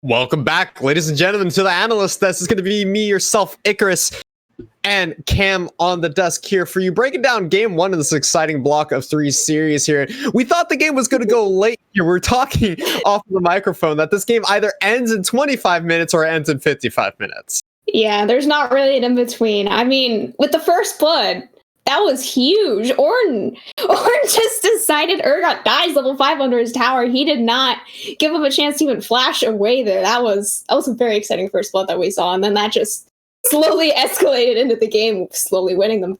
Welcome back, ladies and gentlemen, to the analyst. This is going to be me, yourself, Icarus, and Cam on the desk here for you, breaking down game one of this exciting block of 3 series here. We thought the game was going to go late here. We're talking off of the microphone that this game either ends in 25 minutes or ends in 55 minutes. Yeah, there's not really an in-between. I mean, with the first blood, that was huge. Ornn just decided Urgot dies level 5 under his tower. He did not give him a chance to even flash away there. That was a very exciting first blood that we saw, and then that just slowly escalated into the game, slowly winning them.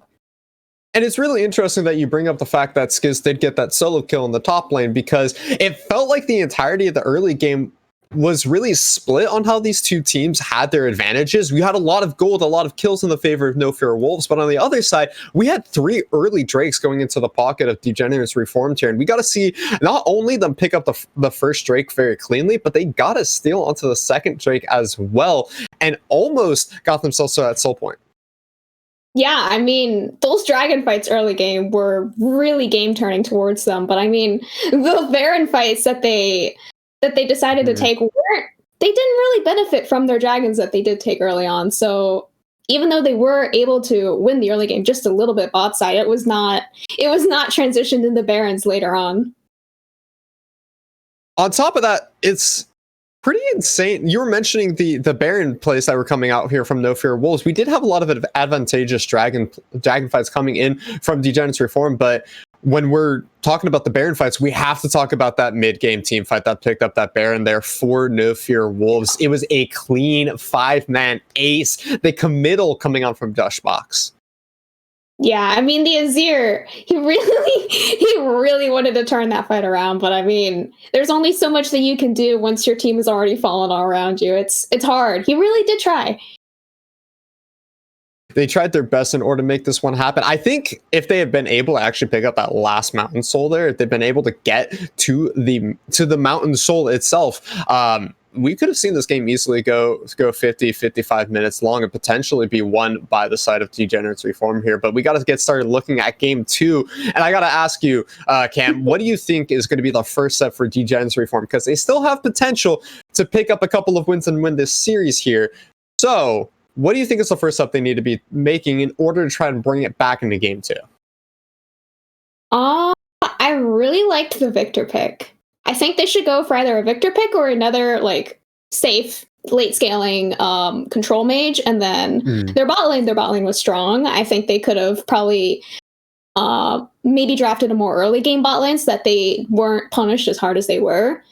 And it's really interesting that you bring up the fact that Skiz did get that solo kill in the top lane, because it felt like the entirety of the early game was really split on how these two teams had their advantages. We had a lot of gold, a lot of kills in the favor of No Fear Wolves, but on the other side, we had 3 early Drakes going into the pocket of Degenerates Reformed here, and we got to see not only them pick up the first Drake very cleanly, but they got to steal onto the second Drake as well, and almost got themselves to that soul point. Yeah, I mean, those dragon fights early game were really game-turning towards them, but I mean, the Baron fights that they decided to take they didn't really benefit from their dragons that they did take early on. So even though they were able to win the early game just a little bit bot side, it was not transitioned into Barons later on. On top of that, it's pretty insane. You were mentioning the Baron plays that were coming out here from No Fear Wolves. We did have a lot of advantageous dragon fights coming in from Degenerates Reform, but when we're talking about the Baron fights, we have to talk about that mid-game team fight that picked up that Baron there for No Fear Wolves. It was a clean 5-man ace. The committal coming on from Dushbox. Yeah, I mean, the Azir, he really wanted to turn that fight around, but I mean, there's only so much that you can do once your team has already fallen all around you. It's hard. He really did try. They tried their best in order to make this one happen. I think if they had been able to actually pick up that last Mountain Soul there, if they'd been able to get to the Mountain Soul itself, we could have seen this game easily go 50, 55 minutes long and potentially be won by the side of Degenerates Reform here. But we got to get started looking at game 2. And I got to ask you, Cam, what do you think is going to be the first step for Degenerates Reform? Because they still have potential to pick up a couple of wins and win this series here. So what do you think is the first step they need to be making in order to try and bring it back into game 2? I really liked the Victor pick. I think they should go for either a Victor pick or another safe late scaling control mage, and then their bot lane was strong. I think they could have probably maybe drafted a more early game bot lane so that they weren't punished as hard as they were.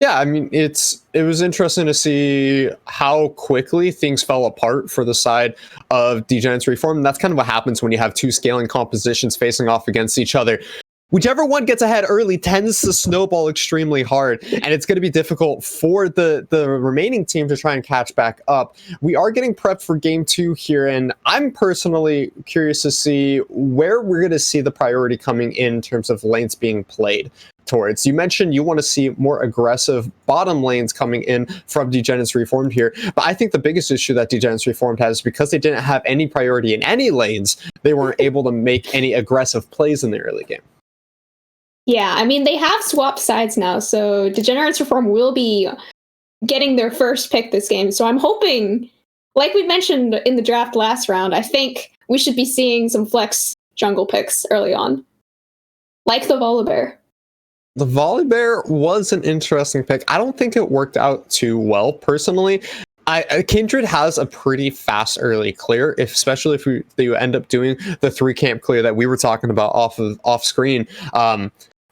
Yeah, I mean, it was interesting to see how quickly things fell apart for the side of Degenerates Reform. And that's kind of what happens when you have 2 scaling compositions facing off against each other. Whichever one gets ahead early tends to snowball extremely hard, and it's going to be difficult for the remaining team to try and catch back up. We are getting prepped for game 2 here, and I'm personally curious to see where we're going to see the priority coming in terms of lanes being played towards. You mentioned you want to see more aggressive bottom lanes coming in from Degenerates Reformed here, but I think the biggest issue that Degenerates Reformed has is because they didn't have any priority in any lanes, they weren't able to make any aggressive plays in the early game. Yeah, I mean, they have swapped sides now, so Degenerates Reform will be getting their first pick this game. So I'm hoping, like we mentioned in the draft last round, I think we should be seeing some flex jungle picks early on, like the Volibear. The Volibear was an interesting pick. I don't think it worked out too well, personally. Kindred has a pretty fast early clear, especially if you end up doing the 3 camp clear that we were talking about off screen.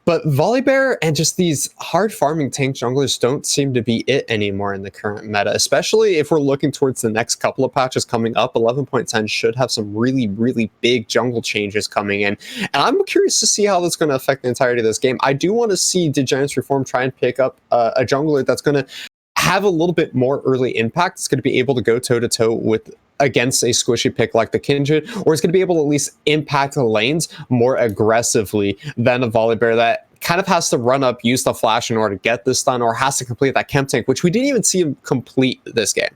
But Volibear and just these hard farming tank junglers don't seem to be it anymore in the current meta, especially if we're looking towards the next couple of patches coming up. 11.10 should have some really, really big jungle changes coming in. And I'm curious to see how that's going to affect the entirety of this game. I do want to see Degenerates Reform try and pick up a jungler that's going to have a little bit more early impact. It's going to be able to go toe-to-toe against a squishy pick like the Kindred, or it's going to be able to at least impact the lanes more aggressively than a Volibear that kind of has to run up, use the flash in order to get this done, or has to complete that camp tank, which we didn't even see him complete this game.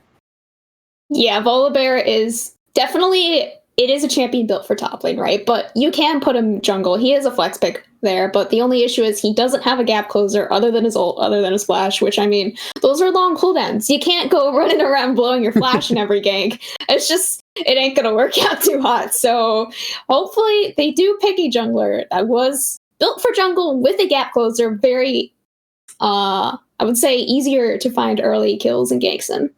Yeah, Volibear is definitely it is a champion built for top lane, right? But you can put him jungle. He is a flex pick there, but the only issue is he doesn't have a gap closer other than his ult, other than his flash, which, I mean, those are long cooldowns. You can't go running around blowing your flash in every gank. It's just, it ain't gonna work out too hot. So hopefully they do pick a jungler that was built for jungle with a gap closer. Very, I would say, easier to find early kills and ganks in.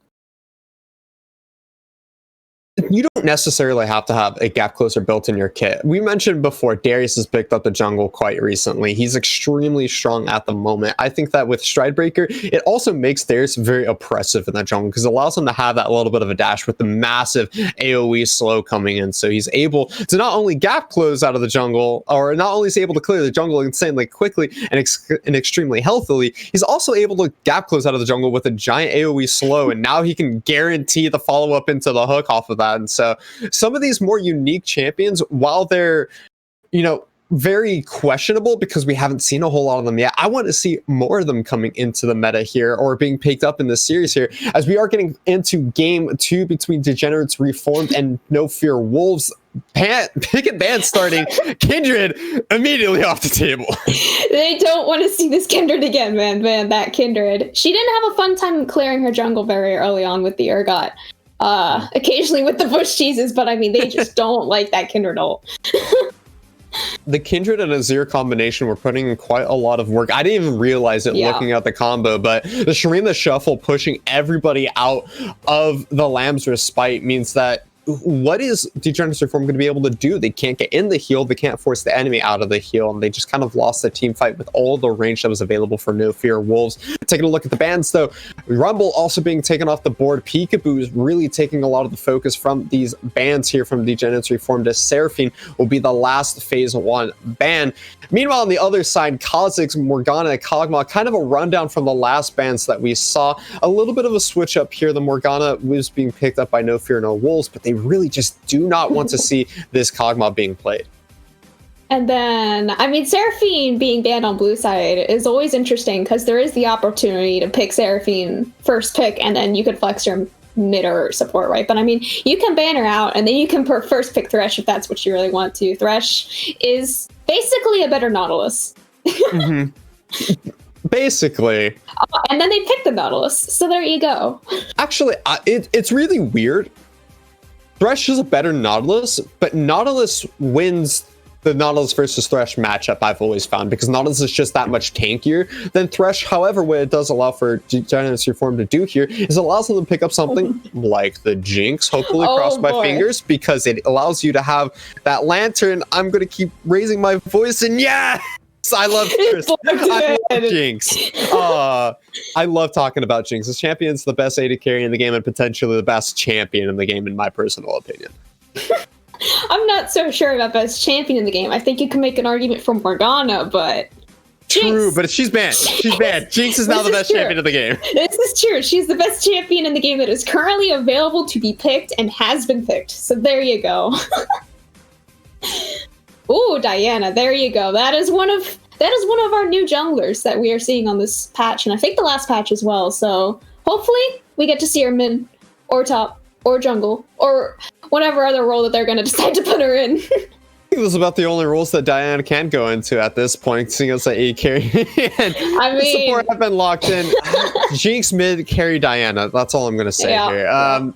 You don't necessarily have to have a gap closer built in your kit. We mentioned before, Darius has picked up the jungle quite recently. He's extremely strong at the moment. I think that with Stridebreaker, it also makes Darius very oppressive in the jungle because it allows him to have that little bit of a dash with the massive AoE slow coming in. So he's able to not only gap close out of the jungle, or not only is he able to clear the jungle insanely quickly and extremely healthily, he's also able to gap close out of the jungle with a giant AoE slow, and now he can guarantee the follow-up into the hook off of that. And so some of these more unique champions, while they're, very questionable because we haven't seen a whole lot of them yet, I want to see more of them coming into the meta here or being picked up in this series here as we are getting into game 2 between Degenerates Reformed and No Fear Wolves. Pick and ban starting. Kindred immediately off the table. They don't want to see this Kindred again, man. That Kindred. She didn't have a fun time clearing her jungle very early on with the Urgot. Occasionally with the bush cheeses, but I mean, they just don't like that Kindred ult. The Kindred and Azir combination were putting in quite a lot of work. I didn't even realize it looking at the combo, but the Shireen the Shuffle pushing everybody out of the Lamb's Respite means that what is Degenerates Reformed going to be able to do? They can't get in the heal, they can't force the enemy out of the heal, and they just kind of lost the team fight with all the range that was available for No Fear Wolves. Taking a look at the bans though, Rumble also being taken off the board. Peekaboo is really taking a lot of the focus from these bans here from Degenerates Reformed, as Seraphine will be the last phase 1 ban. Meanwhile, on the other side, Kha'Zix, Morgana, and Kog'Maw, kind of a rundown from the last bans that we saw. A little bit of a switch up here. The Morgana was being picked up by No Fear No Wolves, but they really just do not want to see this Kog'Maw being played. And then, I mean, Seraphine being banned on blue side is always interesting because there is the opportunity to pick Seraphine first pick, and then you could flex your mid or support, right? But I mean, you can ban her out, and then you can first pick Thresh if that's what you really want to. Thresh is basically a better Nautilus. Basically. And then they pick the Nautilus, so there you go. Actually, it's really weird. Thresh is a better Nautilus, but Nautilus wins the Nautilus versus Thresh matchup, I've always found, because Nautilus is just that much tankier than Thresh. However, what it does allow for Degenerates Reformed to do here is it allows them to pick up something like the Jinx, hopefully, cross my fingers, because it allows you to have that Lantern. I'm going to keep raising my voice, and yeah! I love Chris. I love Jinx. I love talking about Jinx. This champion's the best AD carry in the game and potentially the best champion in the game, in my personal opinion. I'm not so sure about best champion in the game. I think you can make an argument for Morgana, but Jinx. True, but she's banned. She's banned. Jinx is now the best champion in the game. This is true. She's the best champion in the game that is currently available to be picked and has been picked. So there you go. Ooh, Diana, there you go. That is one of our new junglers that we are seeing on this patch, and I think the last patch as well. So hopefully we get to see her mid or top or jungle or whatever other role that they're going to decide to put her in. I think this is about the only roles that Diana can go into at this point, seeing as the AD carry and the support have been locked in. Jinx mid, carry Diana. That's all I'm going to say here.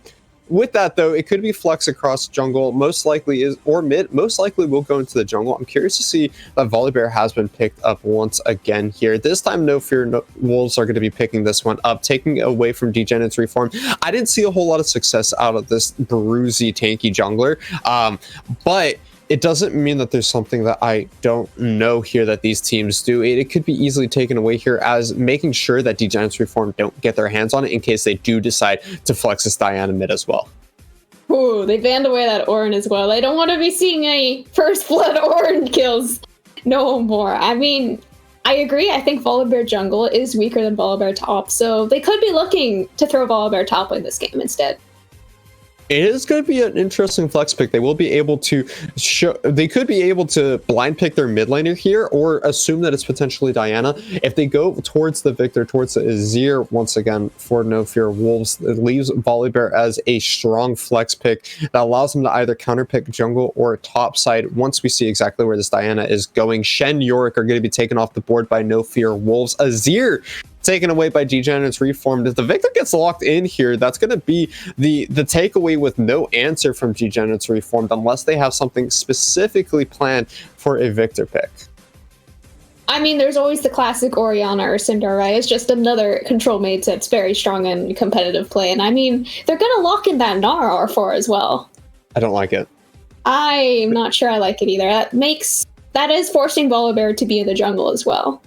With that, though, it could be flex across jungle. Most likely is, or mid, most likely will go into the jungle. I'm curious to see that Volibear has been picked up once again here. This time, No Fear No Wolves are going to be picking this one up, taking away from Degenerates Reformed. I didn't see a whole lot of success out of this bruisey, tanky jungler, but it doesn't mean that there's something that I don't know here that these teams do. It could be easily taken away here as making sure that Degenerates Reformed don't get their hands on it in case they do decide to flex this Diana mid as well. Ooh, they banned away that Ornn as well. I don't want to be seeing any first blood Ornn kills no more. I mean, I agree. I think Volibear jungle is weaker than Volibear top, so they could be looking to throw Volibear top lane this game instead. It is going to be an interesting flex pick. They will be able to they could be able to blind pick their mid laner here, or assume that it's potentially Diana. If they go towards the Victor, towards the Azir, once again, for No Fear Wolves, it leaves Volibear as a strong flex pick that allows them to either counter pick jungle or top side. Once we see exactly where this Diana is going, Shen, Yorick are going to be taken off the board by No Fear Wolves. Azir taken away by Degenerates Reformed. If the Victor gets locked in here, that's going to be the takeaway with no answer from Degenerates Reformed, unless they have something specifically planned for a Victor pick. I mean, there's always the classic Orianna or Syndra, right? It's just another control mate that's very strong in competitive play. And I mean, they're going to lock in that Gnar R4 as well. I don't like it. I'm not sure I like it either. That is forcing Volibear to be in the jungle as well.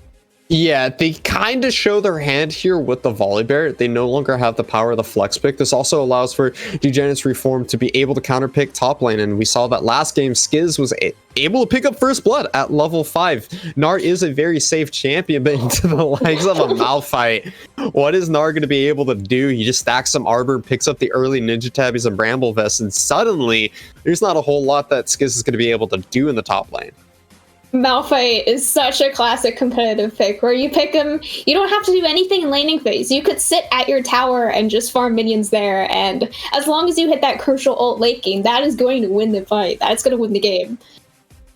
Yeah, they kind of show their hand here with the Volibear. They no longer have the power of the flex pick. This also allows for Degenerates Reformed to be able to counterpick top lane, and we saw that last game Skiz was able to pick up first blood at level 5. Gnar is a very safe champion, but into the likes of a Malphite, what is Gnar going to be able to do? He just stacks some arbor, picks up the early ninja tabbies and bramble vests, and suddenly there's not a whole lot that Skiz is going to be able to do in the top lane. Malphite is such a classic competitive pick where you pick him, you don't have to do anything in laning phase. You could sit at your tower and just farm minions there, and as long as you hit that crucial ult late game, that is going to win the fight. That's going to win the game.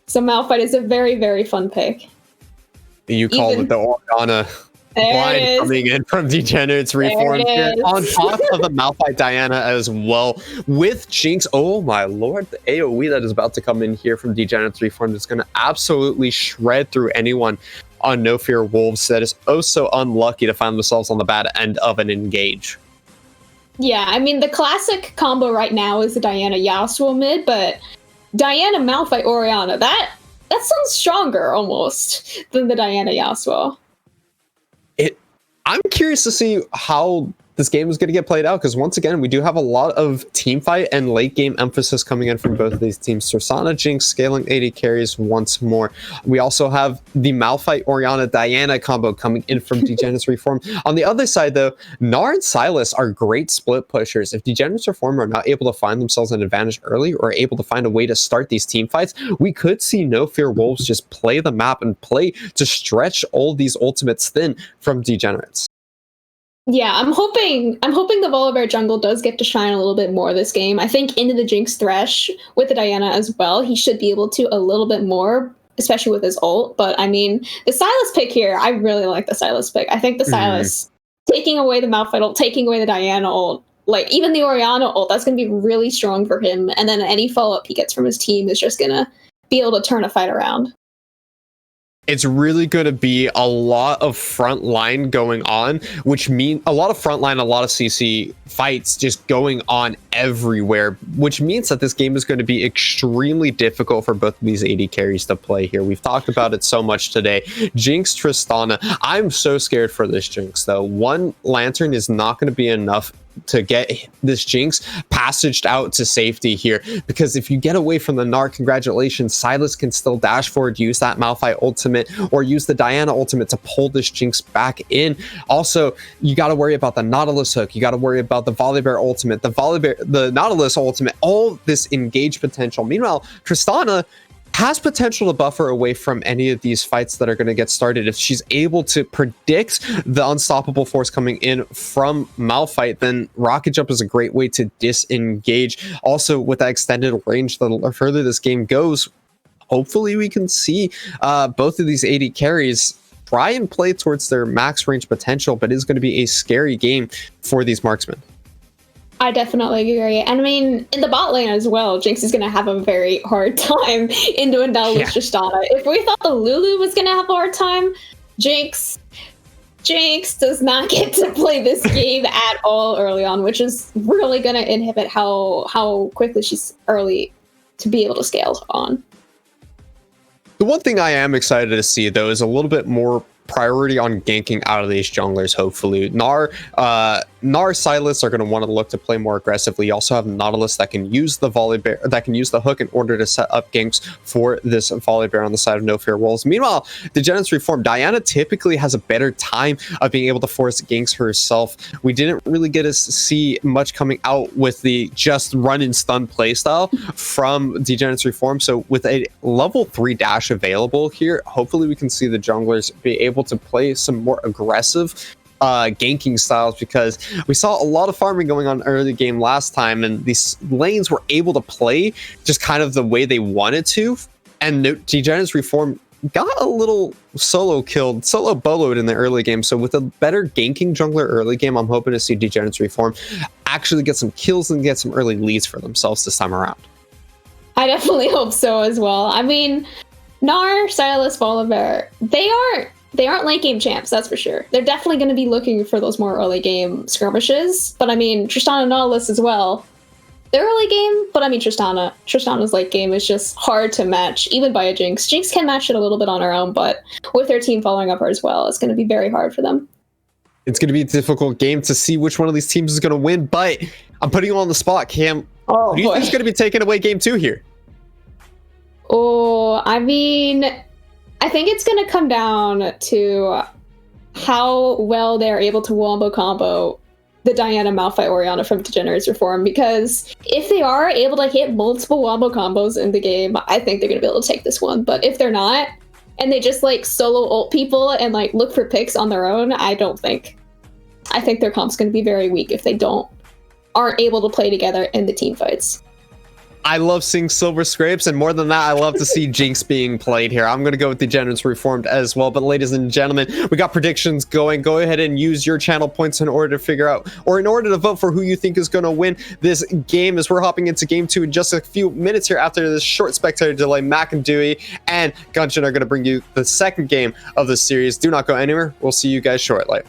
So Malphite is a very, very fun pick. You call it the Orianna line coming in from Degenerates Reformed here, on top of the Malphite Diana as well, with Jinx. Oh my lord, the AoE that is about to come in here from Degenerates Reformed is going to absolutely shred through anyone on No Fear Wolves that is oh so unlucky to find themselves on the bad end of an engage. Yeah, I mean, the classic combo right now is the Diana Yasuo mid, but Diana Malphite Orianna, that sounds stronger almost than the Diana Yasuo. I'm curious to see how this game is going to get played out, because once again, we do have a lot of team fight and late game emphasis coming in from both of these teams. Tristana, Jinx scaling 80 carries once more. We also have the Malphite Orianna Diana combo coming in from Degenerates Reformed. On the other side, though, Gnar and Sylas are great split pushers. If Degenerates Reformed are not able to find themselves an advantage early, or able to find a way to start these team fights, we could see No Fear Wolves just play the map and play to stretch all these ultimates thin from Degenerates. Yeah, I'm hoping the Volibear jungle does get to shine a little bit more this game. I think into the Jinx Thresh with the Diana as well, he should be able to a little bit more, especially with his ult. But I mean, the Sylas pick here, I really like the Sylas pick. I think the Sylas taking away the Malphite ult, taking away the Diana ult, like even the Orianna ult, that's going to be really strong for him. And then any follow-up he gets from his team is just going to be able to turn a fight around. It's really going to be a lot of front line going on, which means a lot of front line, a lot of CC fights just going on everywhere, which means that this game is going to be extremely difficult for both of these AD carries to play here. We've talked about it so much today. Jinx, Tristana. I'm so scared for this Jinx, though. One Lantern is not going to be enough to get this Jinx passaged out to safety here, because if you get away from the Gnar, congratulations, Sylas can still dash forward, use that Malphite ultimate, or use the Diana ultimate to pull this Jinx back in. Also, you got to worry about the Nautilus hook, you got to worry about the Volibear ultimate, the Nautilus ultimate, all this engage potential. Meanwhile, Tristana has potential to buffer away from any of these fights that are going to get started. If she's able to predict the unstoppable force coming in from Malphite, then Rocket Jump is a great way to disengage. Also, with that extended range, the further this game goes, hopefully we can see both of these AD carries try and play towards their max range potential, but it is going to be a scary game for these marksmen. I definitely agree. And I mean, in the bot lane as well, Jinx is going to have a very hard time in doing that with Tristana. If we thought the Lulu was going to have a hard time, Jinx does not get to play this game at all early on, which is really going to inhibit how quickly she's early to be able to scale on. The one thing I am excited to see, though, is a little bit more priority on ganking out of these junglers. Hopefully, Gnar, Silas are going to want to look to play more aggressively. You also have Nautilus that can use the that can use the hook in order to set up ganks for this Volibear on the side of No Fear Wolves. Meanwhile, Degenerates Reform, Diana typically has a better time of being able to force ganks herself. We didn't really get to see much coming out with the just run and stun playstyle from Degenerates Reform. So with a level 3 dash available here, hopefully we can see the junglers be able to play some more aggressive ganking styles, because we saw a lot of farming going on early game last time, and these lanes were able to play just kind of the way they wanted to, and Degenerates Reform got a little solo boloed in the early game. So with a better ganking jungler early game, I'm hoping to see Degenerates Reform actually get some kills and get some early leads for themselves this time around. I definitely hope so as well. I mean, Gnar, Silas, Volibear, they aren't late game champs, that's for sure. They're definitely going to be looking for those more early game skirmishes. But I mean, Tristana and Nautilus as well. They're early game, but I mean, Tristana's late game is just hard to match, even by a Jinx. Jinx can match it a little bit on her own, but with their team following up her as well, it's going to be very hard for them. It's going to be a difficult game to see which one of these teams is going to win, but I'm putting you on the spot, Cam. Who do you think is going to be taking away game 2 here? Oh, I mean, I think it's going to come down to how well they're able to wombo combo the Diana, Malphite, Orianna from Degenerates Reform, because if they are able to hit multiple wombo combos in the game, I think they're going to be able to take this one. But if they're not, and they just like solo ult people and like look for picks on their own, I think their comp's going to be very weak if they aren't able to play together in the team fights. I love seeing Silver Scrapes, and more than that, I love to see Jinx being played here. I'm going to go with Degenerates Reformed as well. But ladies and gentlemen, we got predictions going. Go ahead and use your channel points in order to figure out, or in order to vote for who you think is going to win this game, as we're hopping into game 2 in just a few minutes here after this short spectator delay. Mac and Dewey and Gunshin are going to bring you the second game of the series. Do not go anywhere. We'll see you guys shortly.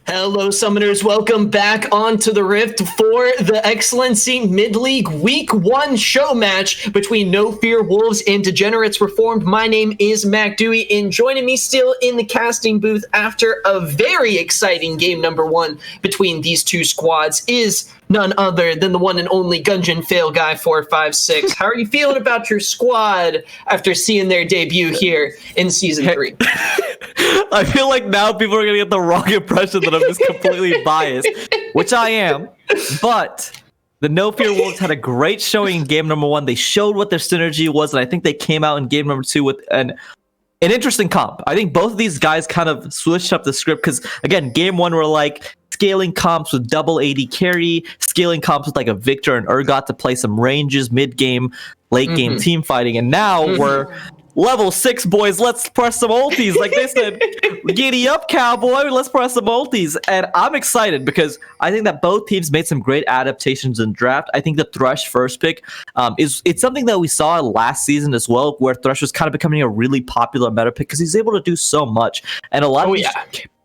Hello, Summoners. Welcome back onto the Rift for the XLNC Mid-League Week 1 show match between No Fear Wolves and Degenerates Reformed. My name is Mac Dewey, and joining me still in the casting booth after a very exciting game number 1 between these two squads is none other than the one and only Gungeon Fail Guy 456. How are you feeling about your squad after seeing their debut here in Season 3? I feel like now people are going to get the wrong impression that I'm just completely biased, which I am. But the No Fear Wolves had a great showing in game number 1. They showed what their synergy was, and I think they came out in game number 2 with an interesting comp. I think both of these guys kind of switched up the script because, again, game 1 were like scaling comps with double AD carry, scaling comps with like a Victor and Urgot to play some ranges, mid-game, late-game team fighting, and now we're level 6, boys. Let's press some ultis. Like they said, giddy up, cowboy. Let's press some ultis. And I'm excited because I think that both teams made some great adaptations in draft. I think the Thresh first pick it's something that we saw last season as well, where Thresh was kind of becoming a really popular meta pick because he's able to do so much. And a lot of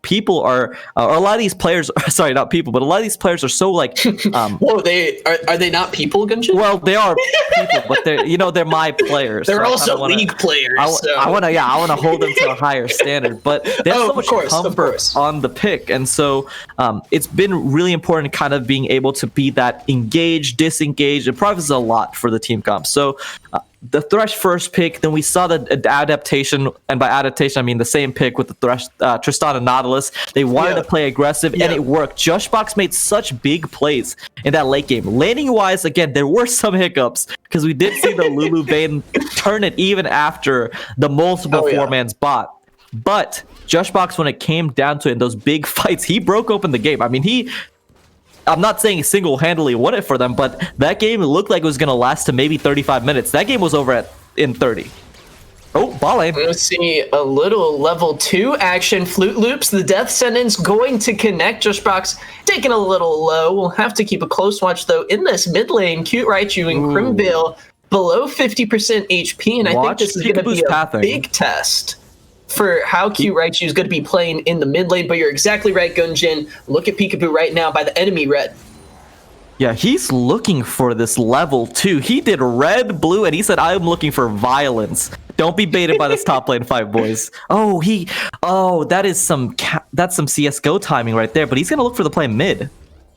people are, or a lot of these players, sorry, not people, but a lot of these players are so like, Whoa, are they not people, Gunjan? well, they are people, but they're my players. They're so also league players. I want to hold them to a higher standard, but they have so much comfort on the pick, and so it's been really important, kind of being able to be that engaged, disengaged. It probably is a lot for the team comp. So the Thresh first pick, then we saw the adaptation, and by adaptation I mean the same pick with the Thresh, Tristana Nautilus. They wanted to play aggressive, and it worked. Jushbox made such big plays in that late game. Laning wise, again, there were some hiccups because we did see the Lulu Bane turn it even after the multiple four-man's bot. But Jushbox, when it came down to it in those big fights, he broke open the game. I mean, I'm not saying he single-handedly won it for them, but that game looked like it was going to last to maybe 35 minutes. That game was over in 30. Oh, ball aim. Let's see a little level 2 action. Flute Loops, the death sentence going to connect. Jushbox taking a little low. We'll have to keep a close watch, though, in this mid lane. Cute Raichu and Crimvale below 50% HP, and I think this is going to be a big test for how Cute Raichu is going to be playing in the mid lane. But you're exactly right, Gunjin. Look at Peekaboo right now by the enemy red. Yeah, he's looking for this level 2. He did red, blue, and he said, I'm looking for violence. Don't be baited by this top lane fight, boys. That's some CSGO timing right there, but he's going to look for the play mid.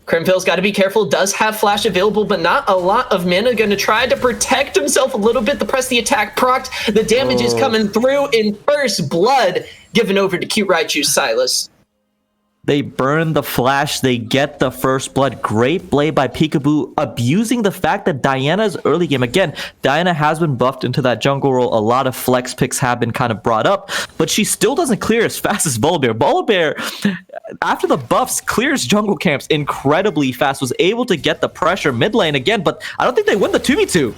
Crimvale's got to be careful, does have flash available, but not a lot of mana. Going to try to protect himself a little bit. The press the attack procced. The damage is coming through in first blood, given over to Cute Raichu Silas. They burn the flash. They get the first blood. Great play by Peekaboo, abusing the fact that Diana's early game. Again, Diana has been buffed into that jungle role. A lot of flex picks have been kind of brought up, but she still doesn't clear as fast as Volibear. Volibear, after the buffs, clears jungle camps incredibly fast, was able to get the pressure mid lane again, but I don't think they win the 2v2.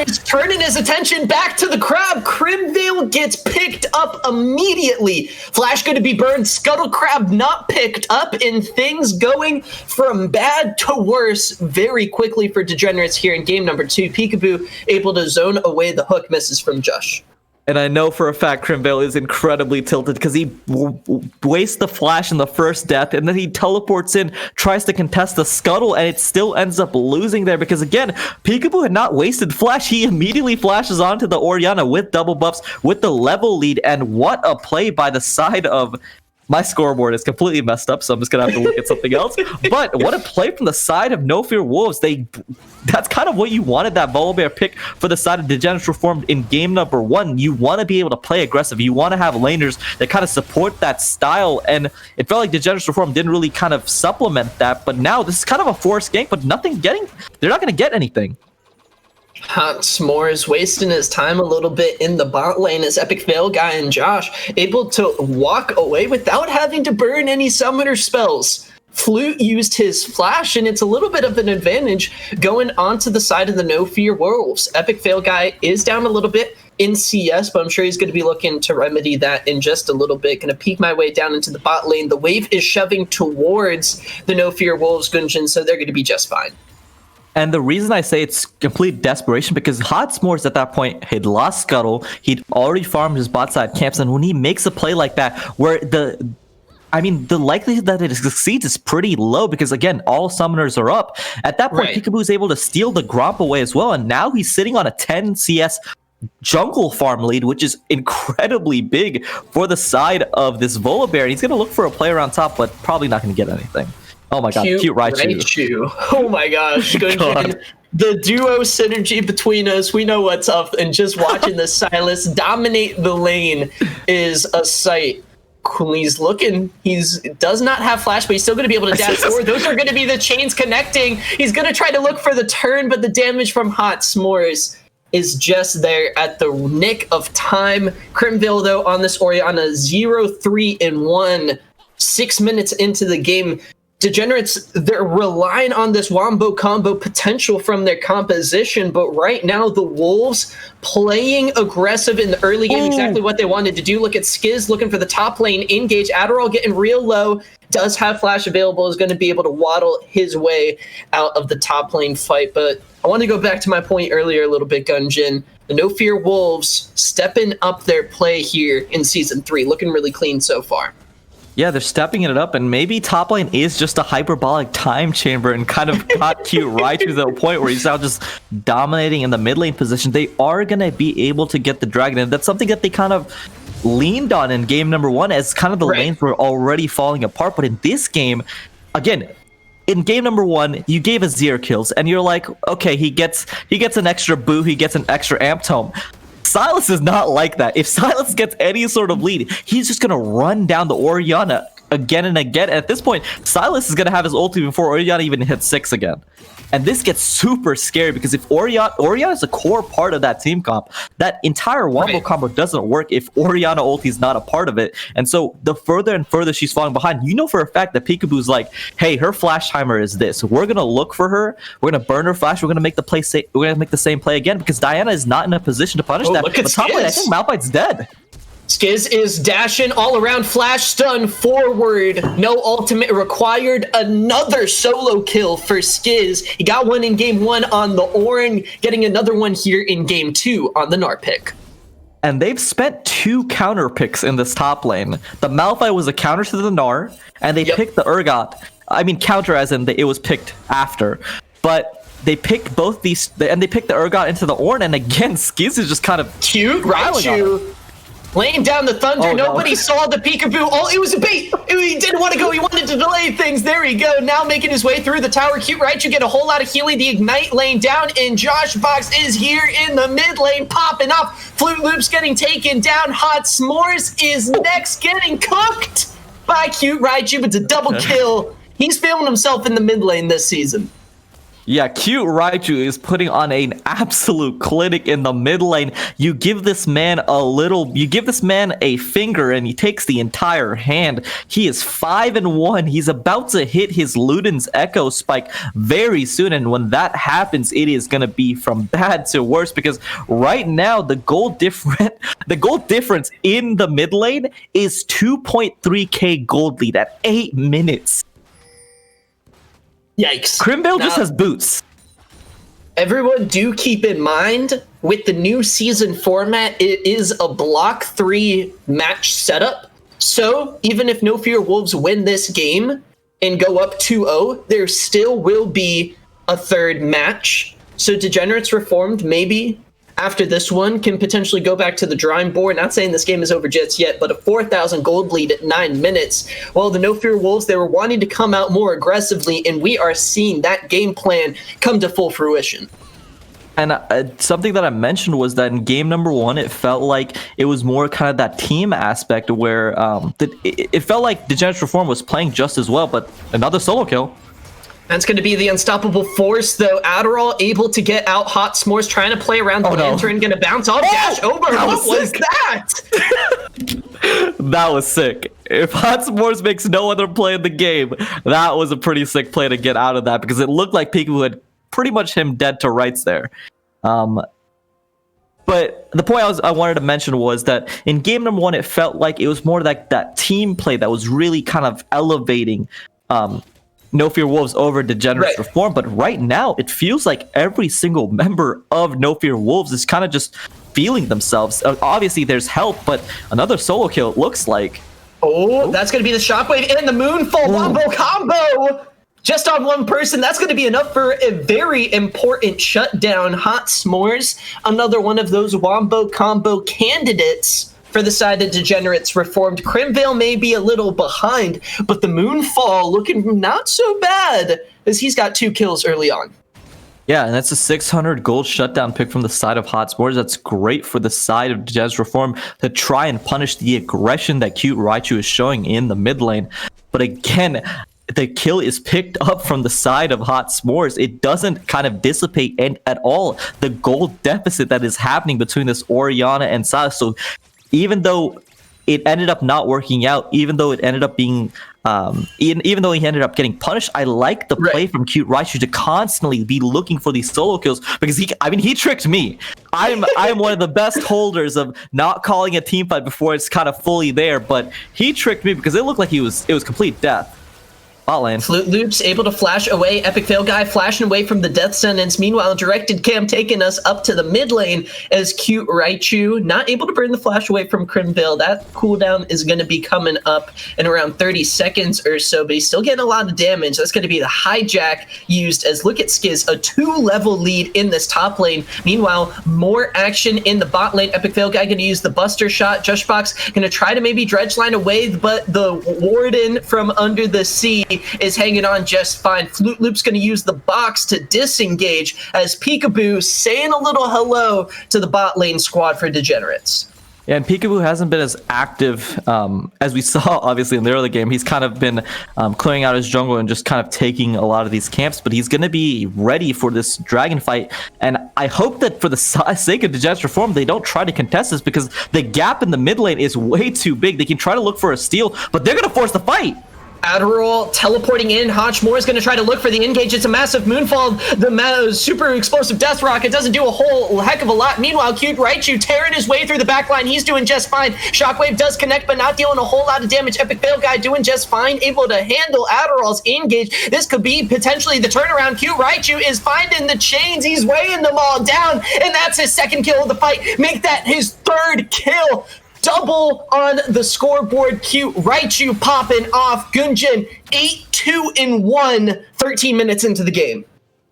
Is turning his attention back to the crab. Crimvale gets picked up immediately. Flash going to be burned. Scuttle Crab not picked up, and things going from bad to worse very quickly for Degenerates here in game number 2. Peekaboo able to zone away the hook, misses from Jush. And I know for a fact Crimvale is incredibly tilted because he wastes the flash in the first death, and then he teleports in, tries to contest the scuttle, and it still ends up losing there because, again, Peekaboo had not wasted flash. He immediately flashes onto the Orianna with double buffs, with the level lead, and what a play by the side of... My scoreboard is completely messed up, so I'm just going to have to look at something else. But what a play from the side of No Fear Wolves. That's kind of what you wanted that Volibear pick for the side of Degenerates Reformed in game number 1. You want to be able to play aggressive. You want to have laners that kind of support that style. And it felt like Degenerates Reformed didn't really kind of supplement that. But now this is kind of a forced gank, but they're not going to get anything. Hot S'mores wasting his time a little bit in the bot lane as Epic Veil Guy and Josh able to walk away without having to burn any summoner spells. Flute used his flash, and it's a little bit of an advantage going onto the side of the No Fear Wolves. Epic Veil Guy is down a little bit in CS, but I'm sure he's going to be looking to remedy that in just a little bit. Going to peek my way down into the bot lane. The wave is shoving towards the No Fear Wolves, Gunjin, so they're going to be just fine. And the reason I say it's complete desperation, because Hot S'mores at that point, he'd lost Scuttle, he'd already farmed his bot side camps, and when he makes a play like that, where the likelihood that it succeeds is pretty low, because again, all summoners are up. At that point, Peekaboo is able to steal the Gromp away as well, and now he's sitting on a 10 CS jungle farm lead, which is incredibly big for the side of this Volibear. He's going to look for a play around top, but probably not going to get anything. Oh my god, cute Raichu. Oh my gosh, Gunjin. The duo synergy between us, we know what's up, and just watching the Silas dominate the lane is a sight. He's looking, does not have flash, but he's still going to be able to dash forward. Those are going to be the chains connecting. He's going to try to look for the turn, but the damage from Hot S'mores is just there at the nick of time. Crimvale, though, on this Orianna, 0-3-1, 6 minutes into the game. Degenerates, they're relying on this wombo combo potential from their composition, but right now the Wolves playing aggressive in the early game, exactly what they wanted to do. Look at Skiz looking for the top lane engage. Adderall getting real low, does have flash available, is going to be able to waddle his way out of the top lane fight. But I want to go back to my point earlier a little bit, Gunjin. The No Fear Wolves stepping up their play here in Season 3, looking really clean so far. Yeah, they're stepping it up, and maybe top lane is just a hyperbolic time chamber and kind of got cute right to the point where he's now just dominating in the mid lane position. They are going to be able to get the dragon, and that's something that they kind of leaned on in game number 1 as kind of the lanes were already falling apart. But in this game, again, in game number 1, you gave us 0 kills, and you're like, okay, he gets an extra boo, he gets an extra amp tome. Sylas is not like that. If Sylas gets any sort of lead, he's just going to run down the Orianna again and again. At this point, Sylas is going to have his ulti before Orianna even hits 6 again. And this gets super scary because if Orianna is a core part of that team comp, that entire wombo combo doesn't work if Orianna ulti is not a part of it. And so the further and further she's falling behind, you know for a fact that Peekaboo's like, hey, her flash timer is this. We're gonna look for her. We're gonna burn her flash. We're gonna make the same play again because Diana is not in a position to punish that. Look at but top lane, I think Malphite's dead. Skiz is dashing all around, flash stun forward. No ultimate required. Another solo kill for Skiz. He got one in game 1 on the Ornn, getting another one here in game 2 on the Gnar pick. And they've spent 2 counter picks in this top lane. The Malphite was a counter to the Gnar, and they picked the Urgot. I mean, counter as in it was picked after. But they picked both these, and they picked the Urgot into the Ornn, and again, Skiz is just kind of cute, Raichu. Laying down the thunder, nobody saw the peekaboo. Oh, it was a bait. He didn't want to go. He wanted to delay things. There we go. Now making his way through the tower. Cute Raichu get a whole lot of healing. The Ignite laying down, and Josh Box is here in the mid lane, popping off. Flute Loop's getting taken down. Hot S'mores is next, getting cooked by Cute Raichu. It's a double kill. He's filming himself in the mid lane this season. Yeah, Cute Raichu is putting on an absolute clinic in the mid lane. You give this man a finger and he takes the entire hand. He is 5-1. He's about to hit his Luden's Echo Spike very soon. And when that happens, it is going to be from bad to worse because right now the goal difference in the mid lane is 2.3k gold lead at 8 minutes. Yikes. Crimvale just has boots. Everyone do keep in mind, with the new season format, it is a block 3 match setup. So even if No Fear Wolves win this game and go up 2-0, there still will be a third match. So Degenerates Reformed maybe after this one can potentially go back to the drawing board. Not saying this game is over just yet, but a 4,000 gold lead at 9 minutes. Well, the No Fear Wolves, they were wanting to come out more aggressively, and we are seeing that game plan come to full fruition. And something that I mentioned was that in game number 1, it felt like it was more kind of that team aspect where it felt like Degenerates Reform was playing just as well, but another solo kill. That's going to be the unstoppable force, though. Adderall able to get out. Hot S'mores trying to play around the lantern, going to bounce off. Dash over. What was that? That was sick. If Hot S'mores makes no other play in the game, that was a pretty sick play to get out of that because it looked like Peekaboo had pretty much him dead to rights there. But the point I wanted to mention was that in game number 1, it felt like it was more like that team play that was really kind of elevating No Fear Wolves over Degenerates Reform, but right now it feels like every single member of No Fear Wolves is kind of just feeling themselves. Obviously there's help, but another solo kill it looks like. Oh, that's going to be the Shockwave and the Moonfall wombo combo! Just on one person, that's going to be enough for a very important shutdown. Hot S'mores, another one of those wombo combo candidates for the side that Degenerates Reformed. Crimvale may be a little behind, but the Moonfall looking not so bad as he's got 2 kills early on. Yeah, and that's a 600 gold shutdown pick from the side of Hot S'mores. That's great for the side of Degenerates Reform to try and punish the aggression that Cute Raichu is showing in the mid lane. But again, the kill is picked up from the side of Hot S'mores. It doesn't kind of dissipate at all the gold deficit that is happening between this Orianna and Sylas. So even though it ended up not working out, even though it ended up being, even though he ended up getting punished, I like the play from Cute Raichu to constantly be looking for these solo kills because he tricked me. I'm one of the best holders of not calling a team fight before it's kind of fully there, but he tricked me because it looked like it was complete death. bot lane. Flute Loops able to flash away. Epic Fail Guy flashing away from the death sentence. Meanwhile, Directed Cam taking us up to the mid lane as Cute Raichu not able to burn the flash away from Crimvale. That cooldown is going to be coming up in around 30 seconds or so, but he's still getting a lot of damage. That's going to be the hijack used as look at Skiz, a 2-level lead in this top lane. Meanwhile, more action in the bot lane. Epic Fail Guy going to use the Buster Shot. Jushbox going to try to maybe dredge line away, but the Warden from under the sea is hanging on just fine. Flute Loop's going to use the box to disengage as Peekaboo saying a little hello to the bot lane squad for Degenerates. Yeah, and Peekaboo hasn't been as active as we saw, obviously, in the early game. He's kind of been clearing out his jungle and just kind of taking a lot of these camps, but he's going to be ready for this dragon fight. And I hope that for the sake of Degenerates Reform, they don't try to contest this because the gap in the mid lane is way too big. They can try to look for a steal, but they're going to force the fight. Adderall teleporting in. Hotchmore is going to try to look for the engage. It's a massive moonfall. The super explosive death rocket doesn't do a whole heck of a lot. Meanwhile, Cute Raichu tearing his way through the back line. He's doing just fine. Shockwave does connect, but not dealing a whole lot of damage. Epic Fail Guy doing just fine, able to handle Adderall's engage. This could be potentially the turnaround. Cute Raichu is finding the chains. He's weighing them all down, and that's his second kill of the fight. Make that his third kill. Double on the scoreboard. Cute Raichu popping off. Gunjin 8-2-1, 13 minutes into the game.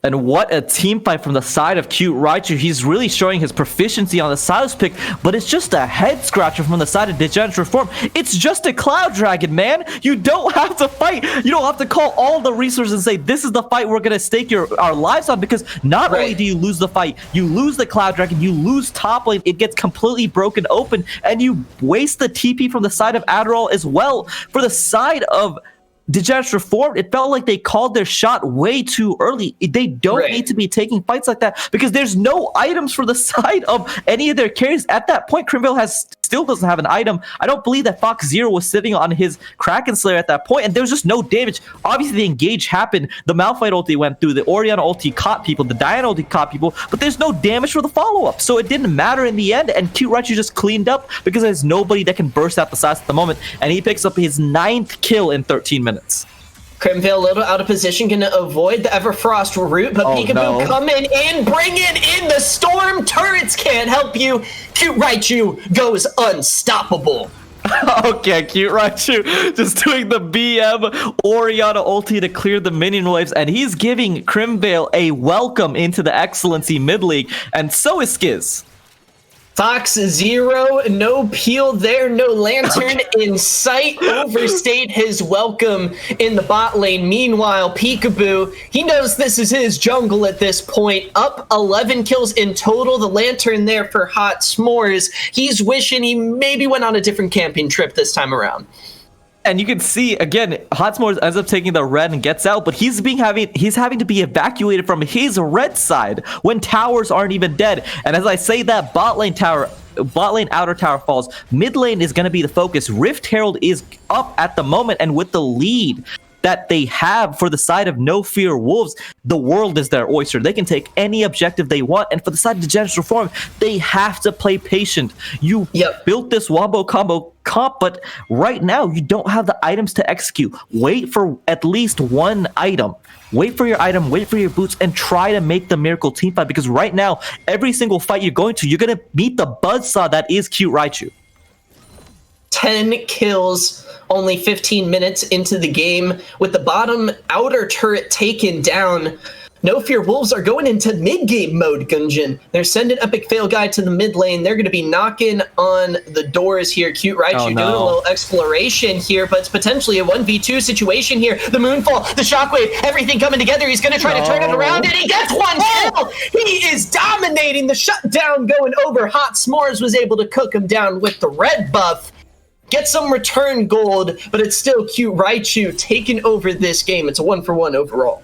And what a team fight from the side of Cute Raichu. He's really showing his proficiency on the Silas pick, but it's just a head scratcher from the side of Degenerates Reform. It's just a Cloud Dragon, man. You don't have to fight. You don't have to call all the resources and say, this is the fight we're going to stake our lives on, because not only do you lose the fight, you lose the Cloud Dragon, you lose top lane, it gets completely broken open, and you waste the TP from the side of Adderall as well. For the side of Degenerates Reform, it felt like they called their shot way too early. They don't need to be taking fights like that because there's no items for the side of any of their carries. At that point, Crimvale still doesn't have an item. I don't believe that Fox Zero was sitting on his Kraken Slayer at that point, and there was just no damage. Obviously, the engage happened. The Malphite ulti went through. The Orianna ulti caught people. The Diana ulti caught people, but there's no damage for the follow-up. So it didn't matter in the end, and Cute Raichu just cleaned up because there's nobody that can burst out the sides at the moment, and he picks up his 9th kill in 13 minutes. Crimvale a little out of position, gonna avoid the Everfrost route, but Peekaboo coming in, bringing in the Storm turrets can't help you. Cute Raichu goes unstoppable. Okay, Cute Raichu just doing the BM Orianna ulti to clear the minion waves, and he's giving Crimvale a welcome into the XLNC mid league, and so is Skiz. Fox Zero, no peel there, no lantern in sight, overstayed his welcome in the bot lane. Meanwhile, Peekaboo, he knows this is his jungle at this point, up 11 kills in total, the lantern there for Hot S'mores. He's wishing he maybe went on a different camping trip this time around. And you can see, again, Hot S'mores ends up taking the red and gets out, but he's having to be evacuated from his red side when towers aren't even dead. And as I say that, bot lane outer tower falls. Mid lane is going to be the focus. Rift Herald is up at the moment, and with the lead that they have for the side of No Fear Wolves, the world is their oyster. They can take any objective they want, and for the side of Degenerates Reform, they have to play patient. You built this wombo combo comp, but right now you don't have the items to execute. Wait for at least one item. Wait for your item, wait for your boots, and try to make the miracle team fight, because right now, every single fight you're going to meet the buzzsaw that is Cute Raichu. 10 kills, only 15 minutes into the game, with the bottom outer turret taken down. No Fear Wolves are going into mid-game mode, Gunjin. They're sending Epic Fail Guy to the mid lane. They're going to be knocking on the doors here. Cute Raichu doing a little exploration here, but it's potentially a 1v2 situation here. The Moonfall, the Shockwave, everything coming together. He's going to try to turn it around, and he gets one kill! He is dominating. The shutdown going over. Hot S'mores was able to cook him down with the red buff. Get some return gold, but it's still Cute Raichu taking over this game. It's a 1-for-1 overall.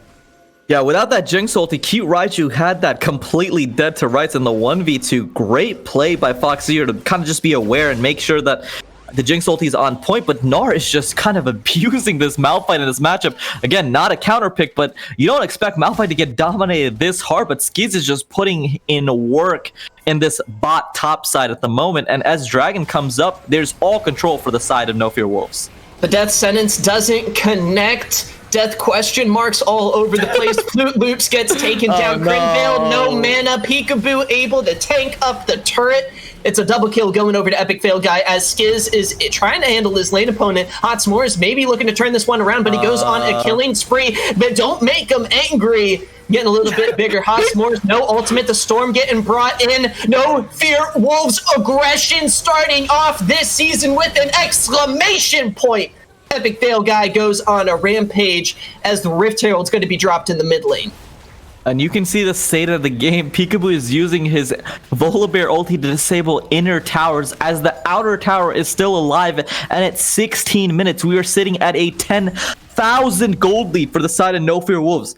Yeah, without that Jinx ulti, Cute Raichu had that completely dead to rights in the 1v2. Great play by Fox Zero to kind of just be aware and make sure that the Jinx ulti is on point, but Gnar is just kind of abusing this Malphite in this matchup. Again, not a counter pick, but you don't expect Malphite to get dominated this hard, but Skiz is just putting in work in this bot top side at the moment, and as Dragon comes up, there's all control for the side of No Fear Wolves. The Death Sentence doesn't connect. Death question marks all over the place. Flute Loops gets taken down. no. Crinvale, no mana. Peekaboo able to tank up the turret. It's a double kill going over to Epic Fail Guy as Skiz is trying to handle his lane opponent. Hot S'mores maybe looking to turn this one around, but he goes on a killing spree. But don't make him angry. Getting a little bit bigger. Hot S'mores, no ultimate. The storm getting brought in. No Fear Wolves aggression starting off this season with an exclamation point. Epic Fail Guy goes on a rampage as the Rift Herald's going to be dropped in the mid lane. And you can see the state of the game. Peekaboo is using his Volibear ulti to disable inner towers as the outer tower is still alive. And at 16 minutes, we are sitting at a 10,000 gold lead for the side of No Fear Wolves.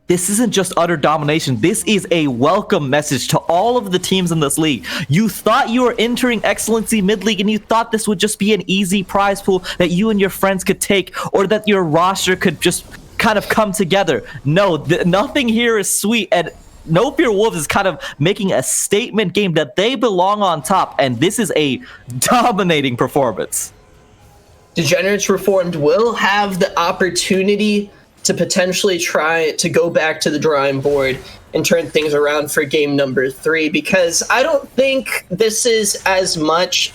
This isn't just utter domination. This is a welcome message to all of the teams in this league. You thought you were entering XLNC mid-league and you thought this would just be an easy prize pool that you and your friends could take, or that your roster could just kind of come together. No, nothing here is sweet, and No Fear Wolves is kind of making a statement game that they belong on top, and this is a dominating performance. Degenerates Reformed will have the opportunity to potentially try to go back to the drawing board and turn things around for game number 3, because I don't think this is as much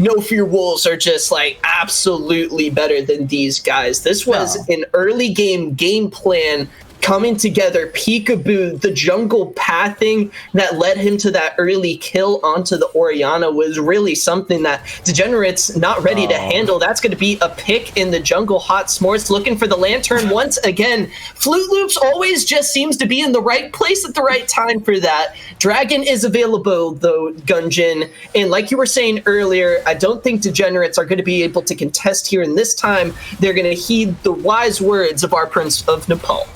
No Fear Wolves are just like absolutely better than these guys. This was an early game plan coming together. Peekaboo, the jungle pathing that led him to that early kill onto the Orianna was really something that Degenerates not ready to handle. That's going to be a pick in the jungle. Hot S'mores looking for the lantern once again. Flute Loops always just seems to be in the right place at the right time for that. Dragon is available though, Gunjin, and like you were saying earlier, I don't think Degenerates are going to be able to contest here, and this time they're going to heed the wise words of our Prince of Nepal.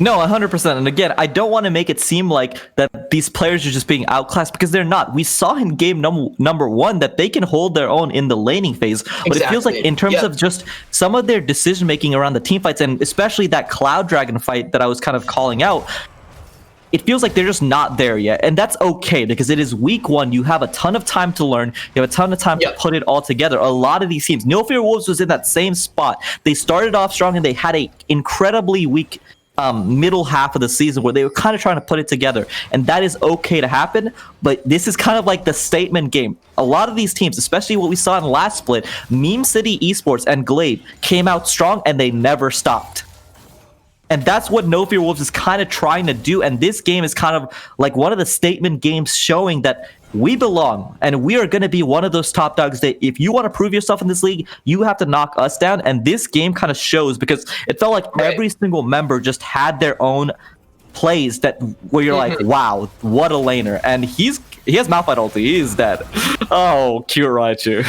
No, 100%. And again, I don't want to make it seem like that these players are just being outclassed, because they're not. We saw in game number 1 that they can hold their own in the laning phase. But it feels like in terms of just some of their decision making around the team fights, and especially that Cloud Dragon fight that I was kind of calling out, it feels like they're just not there yet. And that's okay, because it is week 1. You have a ton of time to learn. You have a ton of time to put it all together. A lot of these teams, No Fear Wolves was in that same spot. They started off strong and they had a incredibly weak middle half of the season where they were kind of trying to put it together, and that is okay to happen. But this is kind of like the statement game. A lot of these teams, especially what we saw in the last split, Meme City Esports and Glade came out strong and they never stopped. And that's what No Fear Wolves is kind of trying to do, and this game is kind of like one of the statement games showing that we belong, and we are going to be one of those top dogs that if you want to prove yourself in this league, you have to knock us down. And this game kind of shows, because it felt like every single member just had their own plays that where you're like, wow, what a laner. And he has Malphite ulti. He's dead. Oh, cute Raichu.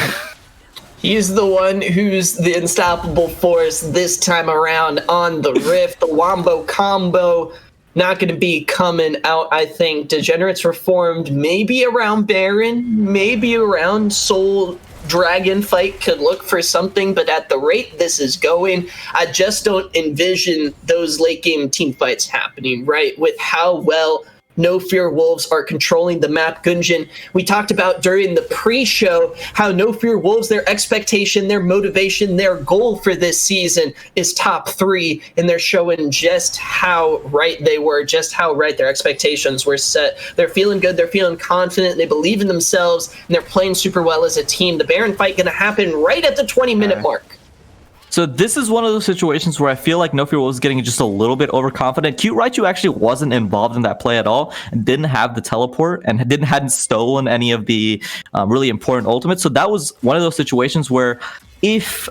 He's the one who's the unstoppable force this time around on the Rift. The Wombo combo not going to be coming out, I think. Degenerates Reformed, maybe around Baron, maybe around Soul Dragon fight could look for something, but at the rate this is going, I just don't envision those late game team fights happening, right? With how well No Fear Wolves are controlling the map. Gunjin, we talked about during the pre-show how No Fear Wolves, their expectation, their motivation, their goal for this season is top 3, and they're showing just how right they were, just how right their expectations were set. They're feeling good, they're feeling confident, they believe in themselves, and they're playing super well as a team. The Baron fight going to happen right at the 20-minute mark. So this is one of those situations where I feel like No Fear was getting just a little bit overconfident. Cute Raichu actually wasn't involved in that play at all and didn't have the teleport and hadn't stolen any of the really important ultimates. So that was one of those situations where if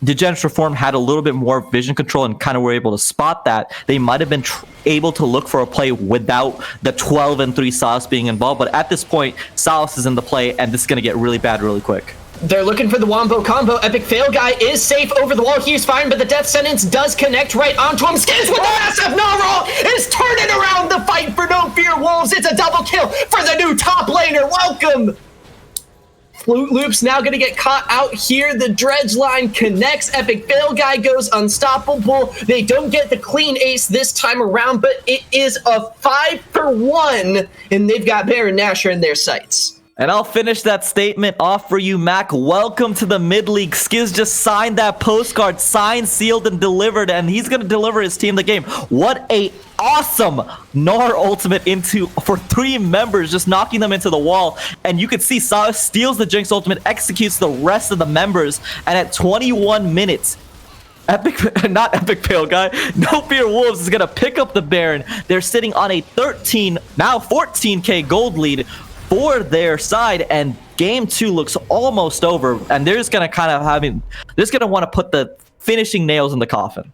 Degenerates Reform had a little bit more vision control and kind of were able to spot that, they might have been able to look for a play without the 12-3 Sauce being involved. But at this point, Sauce is in the play, and this is going to get really bad really quick. They're looking for the Wombo combo. Epic Fail Guy is safe over the wall. He's fine, but the death sentence does connect right onto him. Skiz with the massive no roll is turning around the fight for No Fear Wolves. It's a double kill for the new top laner. Welcome. Flute Loop's now going to get caught out here. The dredge line connects. Epic Fail Guy goes unstoppable. They don't get the clean ace this time around, but it is a 5-for-1, and they've got Baron Nashor in their sights. And I'll finish that statement off for you, Mac. Welcome to the mid-league. Skiz just signed that postcard, signed, sealed, and delivered, and he's going to deliver his team the game. What a awesome Gnar ultimate for 3 members, just knocking them into the wall. And you can see Saw steals the Jinx ultimate, executes the rest of the members, and at 21 minutes, not Epic Pale Guy, No Fear Wolves is going to pick up the Baron. They're sitting on a 14K gold lead for their side, and game 2 looks almost over, and they're just gonna want to put the finishing nails in the coffin.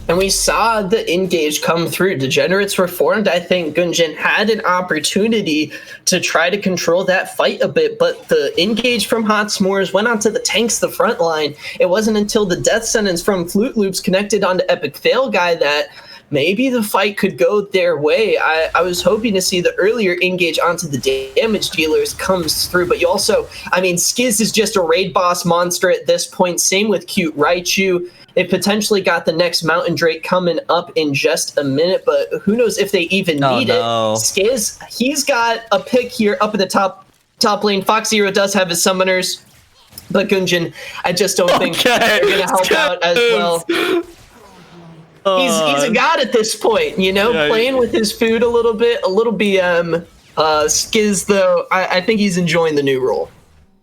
And we saw the engage come through. Degenerates Reformed, I think Gunjin had an opportunity to try to control that fight a bit, but the engage from Hot S'mores went onto the tanks, the front line. It wasn't until the death sentence from Flute Loops connected onto Epic Fail Guy that maybe the fight could go their way. I was hoping to see the earlier engage onto the damage dealers comes through, but you also, I mean, Skiz is just a raid boss monster at this point. Same with Cute Raichu. It potentially got the next Mountain Drake coming up in just a minute, but who knows if they even need it. Skiz, he's got a pick here up in the top lane. Fox Zero does have his summoners, but Gunjin, I just don't think they're going to help out as well. He's a god at this point, you know, playing with his food a little BM. Skiz, though, I think he's enjoying the new role.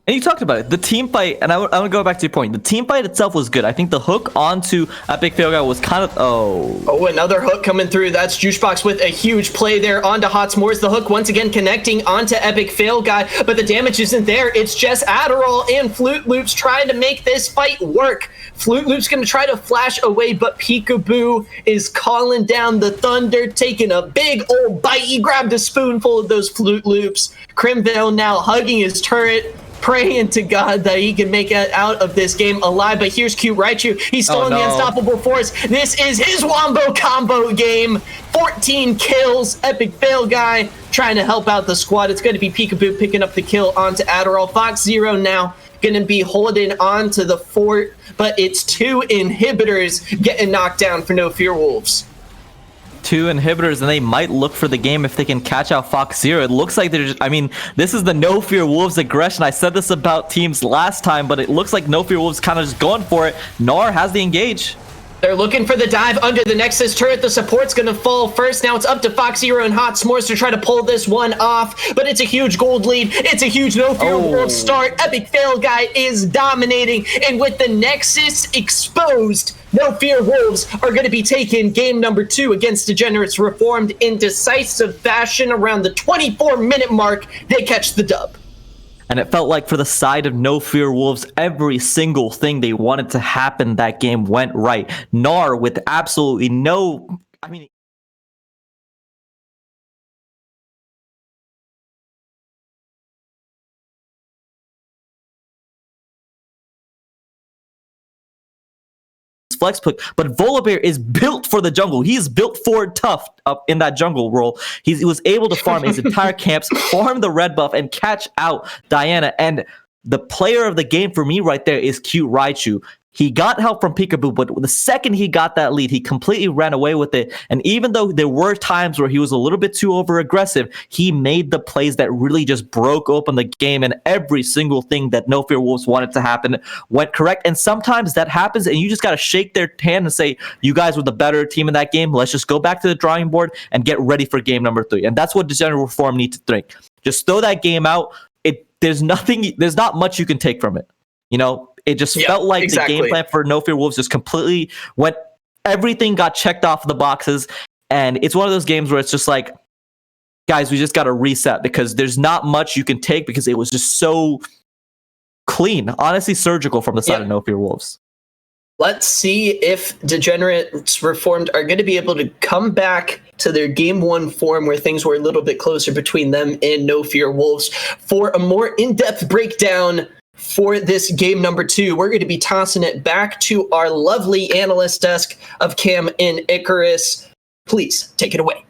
And you talked about it, the team fight, and I want to go back to your point. The team fight itself was good. I think the hook onto Epic Fail Guy was kind of, Oh, another hook coming through. That's Juicebox with a huge play there onto Hot S'mores. The hook once again connecting onto Epic Fail Guy, but the damage isn't there. It's just Adderall and Flute Loops trying to make this fight work. Flute Loop's going to try to flash away, but Peekaboo is calling down the thunder, taking a big old bite. He grabbed a spoonful of those Flute Loops. Crimvale now hugging his turret, praying to God that he can make it out of this game alive. But here's Cute Raichu. He's still in the Unstoppable Force. This is his Wombo combo game. 14 kills. Epic Fail Guy trying to help out the squad. It's going to be Peekaboo picking up the kill onto Adderall. Fox Zero now going to be holding on to the fort, but it's 2 inhibitors getting knocked down for No Fear Wolves. 2 inhibitors, and they might look for the game if they can catch out Fox Zero. It looks like they're just, I mean, this is the No Fear Wolves aggression. I said this about teams last time, but it looks like No Fear Wolves kind of just going for it. Gnar has the engage. They're looking for the dive under the Nexus turret. The support's going to fall first. Now it's up to Fox Zero and Hot S'mores to try to pull this one off, but it's a huge gold lead. It's a huge No Fear Wolves start. Epic Fail Guy is dominating, and with the Nexus exposed, No Fear Wolves are going to be taking game number 2 against Degenerates Reformed in decisive fashion. Around the 24-minute mark, they catch the dub. And it felt like for the side of No Fear Wolves, every single thing they wanted to happen that game went right. Gnar with absolutely no, I mean, flex pick, but Volibear is built for the jungle. He is built for tough up in that jungle role. He was able to farm his entire camps, farm the red buff, and catch out Diana. And the player of the game for me right there is Cute Raichu. He got help from Peekaboo, but the second he got that lead, he completely ran away with it. And even though there were times where he was a little bit too over-aggressive, he made the plays that really just broke open the game, and every single thing that No Fear Wolves wanted to happen went correct. And sometimes that happens, and you just got to shake their hand and say, you guys were the better team in that game. Let's just go back to the drawing board and get ready for game number 3. And that's what Degenerate Reform need to think. Just throw that game out. There's not much you can take from it. You know, it just felt like the game plan for No Fear Wolves just completely went, everything got checked off the boxes. And it's one of those games where it's just like, guys, we just got to reset, because there's not much you can take, because it was just so clean, honestly surgical from the side of No Fear Wolves. Let's see if Degenerates Reformed are going to be able to come back to their game 1 form, where things were a little bit closer between them and No Fear Wolves. For a more in-depth breakdown for this game number 2, we're going to be tossing it back to our lovely analyst desk of Cam and Icarus. Please take it away.